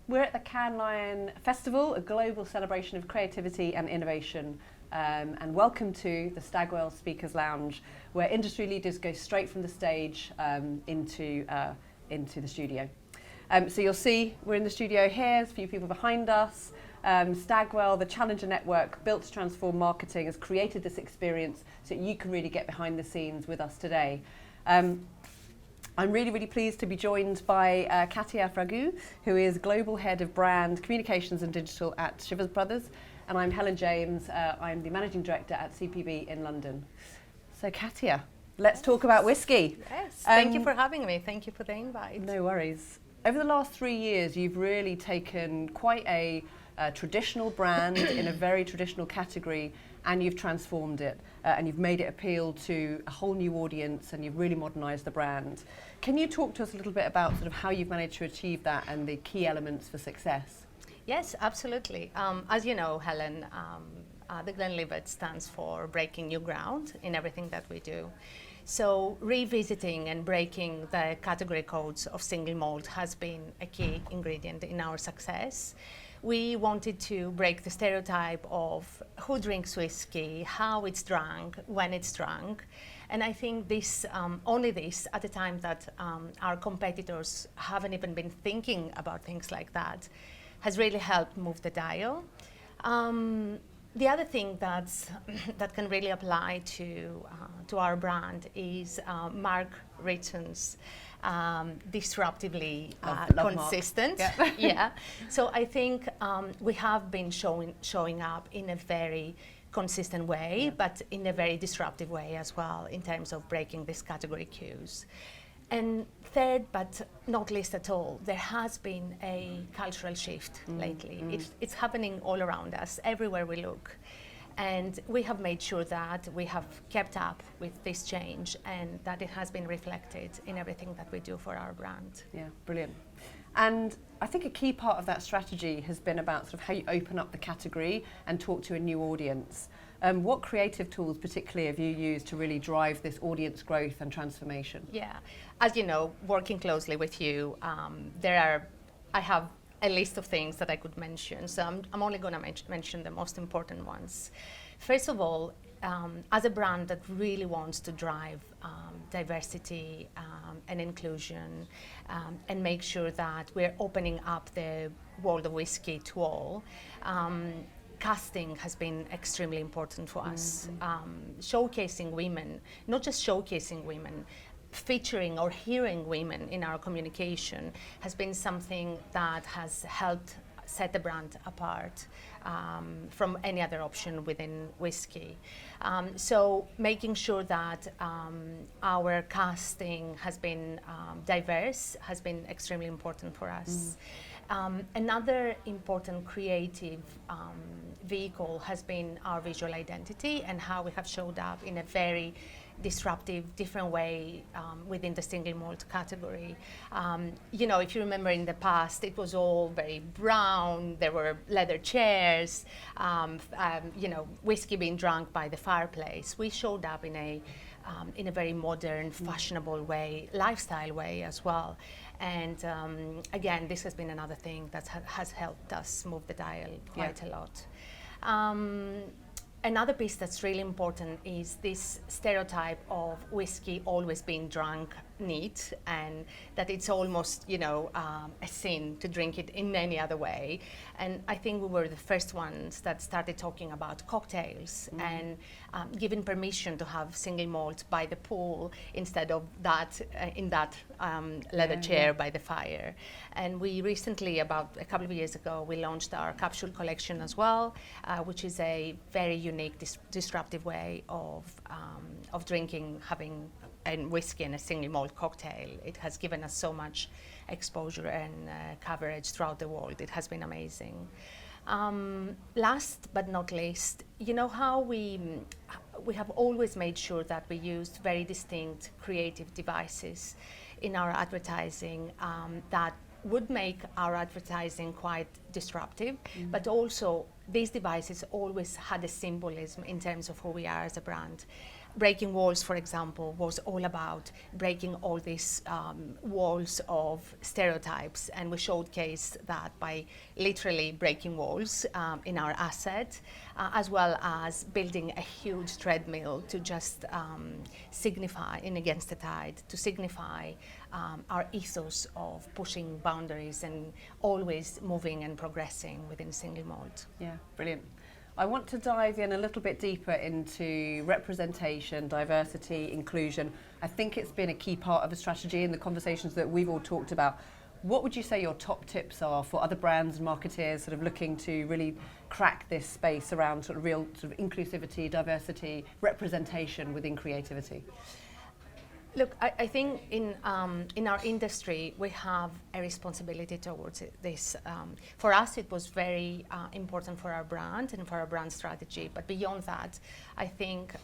We're at the Cannes Lion Festival, a global celebration of creativity and innovation. And welcome to the Stagwell Speakers Lounge, where industry leaders go straight from the stage into the studio. So you'll see we're in the studio here, there's a few people behind us. Stagwell, the Challenger Network, built to transform marketing, has created this experience so you can really get behind the scenes with us today. I'm really, really pleased to be joined by Katia Fragou, who is Global Head of Brand, Communications and Digital at Chivas Brothers. And I'm Helen James, I'm the Managing Director at CPB in London. So Katia, let's talk about whiskey. Yes, thank you for having me. Thank you for the invite. No worries. Over the last 3 years, you've really taken quite a traditional brand in a very traditional category, and you've transformed it and you've made it appeal to a whole new audience, and you've really modernised the brand. Can you talk to us a little bit about sort of how you've managed to achieve that and the key elements for success? Yes, absolutely. As you know, Helen, the Glenlivet stands for breaking new ground in everything that we do. So revisiting and breaking the category codes of single malt has been a key ingredient in our success. We wanted to break the stereotype of who drinks whiskey, how it's drunk, when it's drunk. And I think this, only this, at a time that our competitors haven't even been thinking about things like that, has really helped move the dial. The other thing that can really apply to our brand is Mark Ritton's disruptively consistent. Yeah. Yeah. So I think we have been showing up in a very consistent way, but in a very disruptive way as well, in terms of breaking these category cues. And third, but not least at all, there has been a cultural shift lately. It's happening all around us, everywhere we look. And we have made sure that we have kept up with this change and that it has been reflected in everything that we do for our brand. Yeah, brilliant. And I think a key part of that strategy has been about sort of how you open up the category and talk to a new audience. What creative tools particularly have you used to really drive this audience growth and transformation? Yeah, as you know, working closely with you, I have a list of things that I could mention, so I'm only going to mention the most important ones. First of all, as a brand that really wants to drive diversity and inclusion and make sure that we're opening up the world of whiskey to all, casting has been extremely important for us. Showcasing women, not just showcasing women, featuring or hearing women in our communication has been something that has helped set the brand apart from any other option within whiskey. So making sure that our casting has been diverse has been extremely important for us. Another important creative vehicle has been our visual identity and how we have showed up in a very disruptive, different way within the single malt category. You know, if you remember in the past, it was all very brown, there were leather chairs, you know, whiskey being drunk by the fireplace. We showed up in a very modern, fashionable way, lifestyle way as well. And again, this has been another thing that has helped us move the dial quite a lot. Another piece that's really important is this stereotype of whiskey always being drunk neat, and that it's almost, you know, a sin to drink it in any other way. And I think we were the first ones that started talking about cocktails and giving permission to have single malt by the pool instead of that in that leather chair by the fire. And we recently, about a couple of years ago, we launched our capsule collection as well, which is a very unique, disruptive way of drinking, having and whiskey and a single malt cocktail. It has given us so much exposure and coverage throughout the world. It has been amazing. Last but not least, you know how we have always made sure that we used very distinct creative devices in our advertising that would make our advertising quite disruptive, but also these devices always had a symbolism in terms of who we are as a brand. Breaking Walls, for example, was all about breaking all these walls of stereotypes, and we showcased that by literally breaking walls in our asset, as well as building a huge treadmill to just signify, in Against the Tide, to signify our ethos of pushing boundaries and always moving and progressing within single malt. Yeah, brilliant. I want to dive in a little bit deeper into representation, diversity, inclusion. I think it's been a key part of the strategy in the conversations that we've all talked about. What would you say your top tips are for other brands and marketeers sort of looking to really crack this space around sort of real sort of inclusivity, diversity, representation within creativity? Look, I think in our industry we have a responsibility towards this. For us, it was very important for our brand and for our brand strategy. But beyond that, I think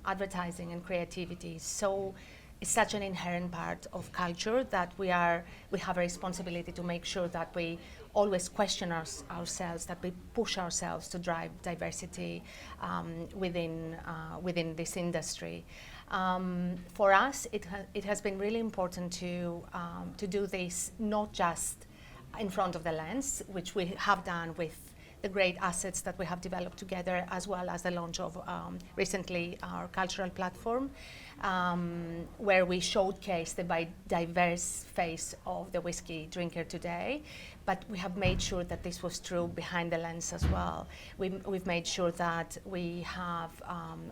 advertising and creativity is such an inherent part of culture that we have a responsibility to make sure that we always question ourselves, that we push ourselves to drive diversity within this industry. For us, it has been really important to do this not just in front of the lens, which we have done with the great assets that we have developed together, as well as the launch of recently our cultural platform, where we showcase the diverse face of the whiskey drinker today. But we have made sure that this was true behind the lens as well. We've made sure that we have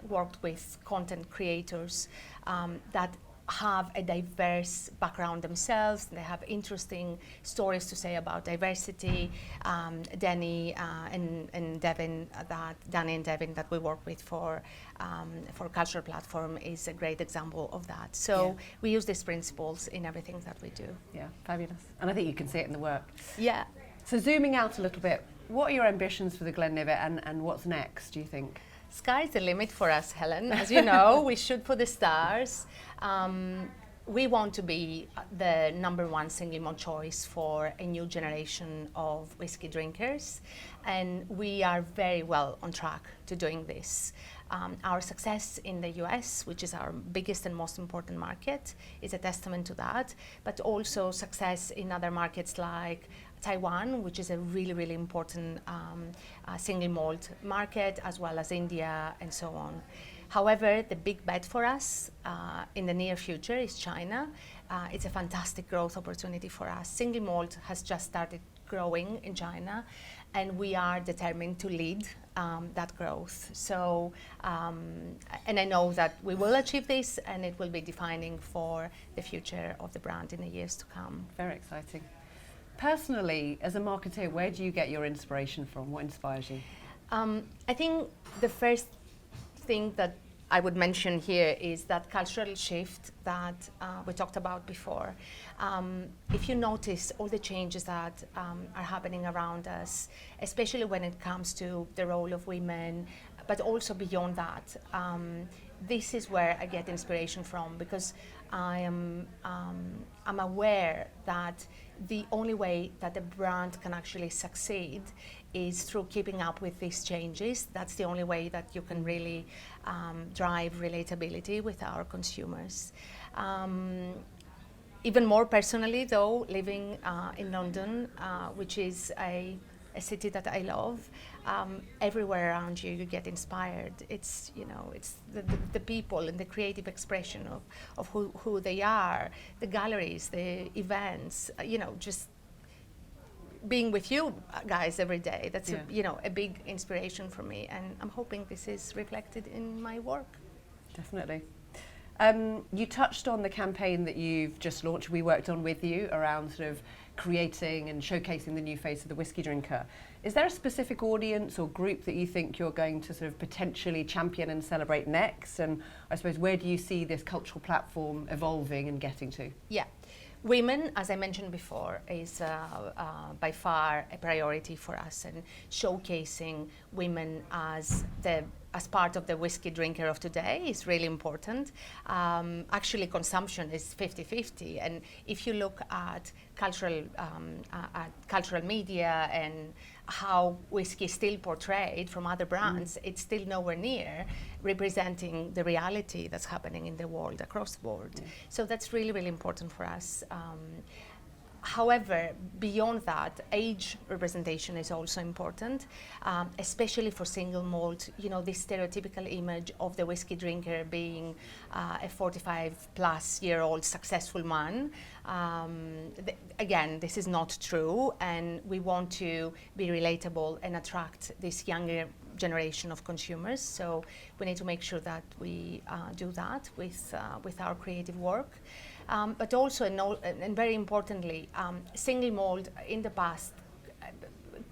worked with content creators that have a diverse background themselves. They have interesting stories to say about diversity. Danny and Devin, that we work with for cultural platform is a great example of that. So we use these principles in everything that we do. Yeah, fabulous. And I think you can see it in the work. Yeah. So zooming out a little bit, what are your ambitions for the Glenlivet and what's next, do you think? Sky's the limit for us, Helen. As you know, we shoot for the stars. We want to be the #1 single malt choice for a new generation of whiskey drinkers, and we are very well on track to doing this. Our success in the US, which is our biggest and most important market, is a testament to that, but also success in other markets like Taiwan, which is a really, really important single malt market, as well as India and so on. However, the big bet for us in the near future is China. It's a fantastic growth opportunity for us. Single malt has just started growing in China, and we are determined to lead that growth. So, and I know that we will achieve this, and it will be defining for the future of the brand in the years to come. Very exciting. Personally, as a marketer, where do you get your inspiration from? What inspires you? I think the first thing that I would mention here is that cultural shift that we talked about before. If you notice all the changes that are happening around us, especially when it comes to the role of women, but also beyond that, this is where I get inspiration from, because I'm aware that the only way that a brand can actually succeed is through keeping up with these changes. That's the only way that you can really drive relatability with our consumers. Even more personally, though, living in London, which is a city that I love, everywhere around you, you get inspired. It's, you know, it's the people and the creative expression of who they are, the galleries, the events, you know, just being with you guys every day. That's a big inspiration for me, and I'm hoping this is reflected in my work. Definitely. You touched on the campaign that you've just launched, we worked on with you, around sort of creating and showcasing the new face of the whiskey drinker. Is there a specific audience or group that you think you're going to sort of potentially champion and celebrate next? And I suppose, where do you see this cultural platform evolving and getting to? Yeah. Women, as I mentioned before, is by far a priority for us, and showcasing women as the as part of the whiskey drinker of today is really important. Actually, consumption is 50-50, and if you look at cultural media and how whiskey is still portrayed from other brands, it's still nowhere near representing the reality that's happening in the world across the board. So that's really, really important for us. However, beyond that, age representation is also important, especially for single malt. You know, this stereotypical image of the whiskey drinker being a 45-plus-year-old successful man. Again, this is not true, and we want to be relatable and attract this younger generation of consumers. So we need to make sure that we do that with our creative work. But also, and very importantly, single malt in the past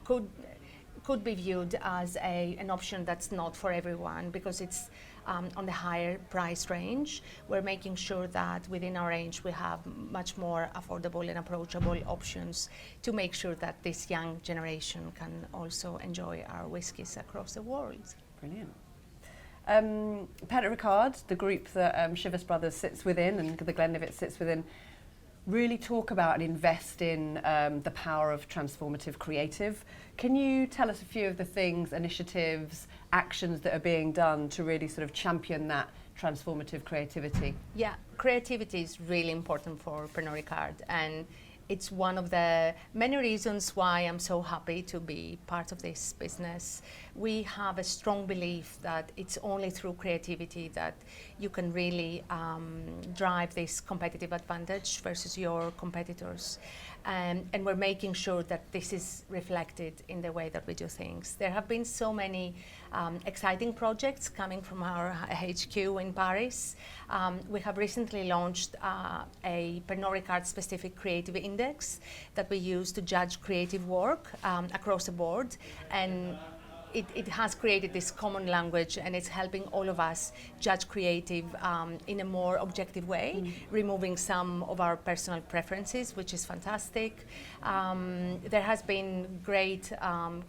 could be viewed as an option that's not for everyone because it's on the higher price range. We're making sure that within our range we have much more affordable and approachable options to make sure that this young generation can also enjoy our whiskies across the world. Brilliant. Pernod Ricard, the group that Chivas Brothers sits within and the Glenlivet sits within, really talk about and invest in the power of transformative creative. Can you tell us a few of the things, initiatives, actions that are being done to really sort of champion that transformative creativity? Yeah, creativity is really important for Pernod Ricard, and it's one of the many reasons why I'm so happy to be part of this business. We have a strong belief that it's only through creativity that you can really drive this competitive advantage versus your competitors. And we're making sure that this is reflected in the way that we do things. There have been so many exciting projects coming from our HQ in Paris. We have recently launched a Pernod Ricard specific creative index that we use to judge creative work across the board. And it has created this common language, and it's helping all of us judge creative in a more objective way, removing some of our personal preferences, which is fantastic. There has been great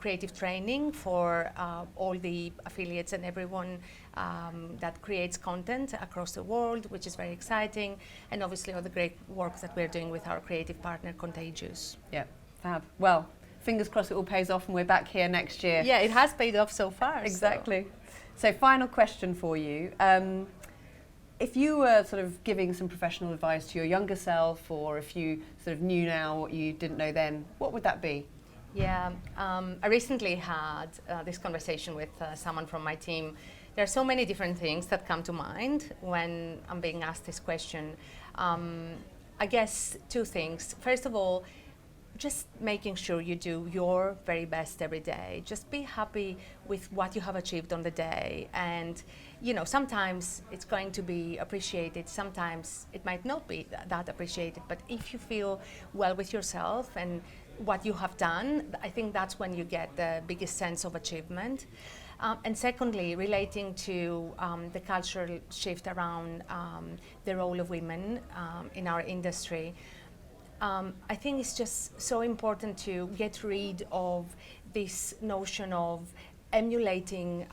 creative training for all the affiliates and everyone that creates content across the world, which is very exciting, and obviously all the great work that we're doing with our creative partner, Contagious. Yeah, fab. Well, fingers crossed it all pays off and we're back here next year. Yeah, it has paid off so far. Exactly. So final question for you. If you were sort of giving some professional advice to your younger self, or if you sort of knew now what you didn't know then, what would that be? Yeah, I recently had this conversation with someone from my team. There are so many different things that come to mind when I'm being asked this question. I guess two things. First of all, just making sure you do your very best every day. Just be happy with what you have achieved on the day. And, you know, sometimes it's going to be appreciated, sometimes it might not be that appreciated. But if you feel well with yourself and what you have done, I think that's when you get the biggest sense of achievement. And secondly, relating to the cultural shift around the role of women in our industry, I think it's just so important to get rid of this notion of emulating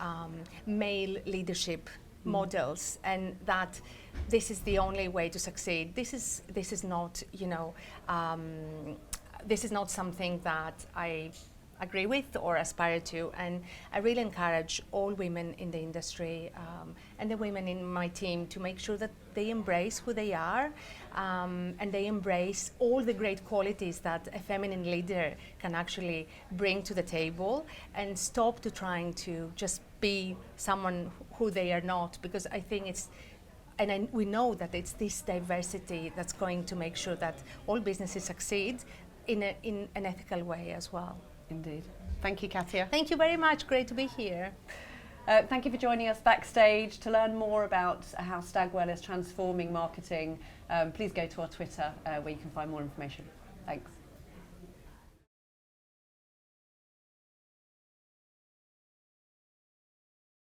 male leadership models, and that this is the only way to succeed. This is not, you know, this is not something that I agree with or aspire to, and I really encourage all women in the industry and the women in my team to make sure that they embrace who they are, and they embrace all the great qualities that a feminine leader can actually bring to the table, and stop to trying to just be someone who they are not, because I think it's, and we know that it's this diversity that's going to make sure that all businesses succeed in an ethical way as well. Indeed. Thank you, Katia. Thank you very much. Great to be here. Thank you for joining us backstage. To learn more about how Stagwell is transforming marketing, please go to our Twitter where you can find more information. Thanks.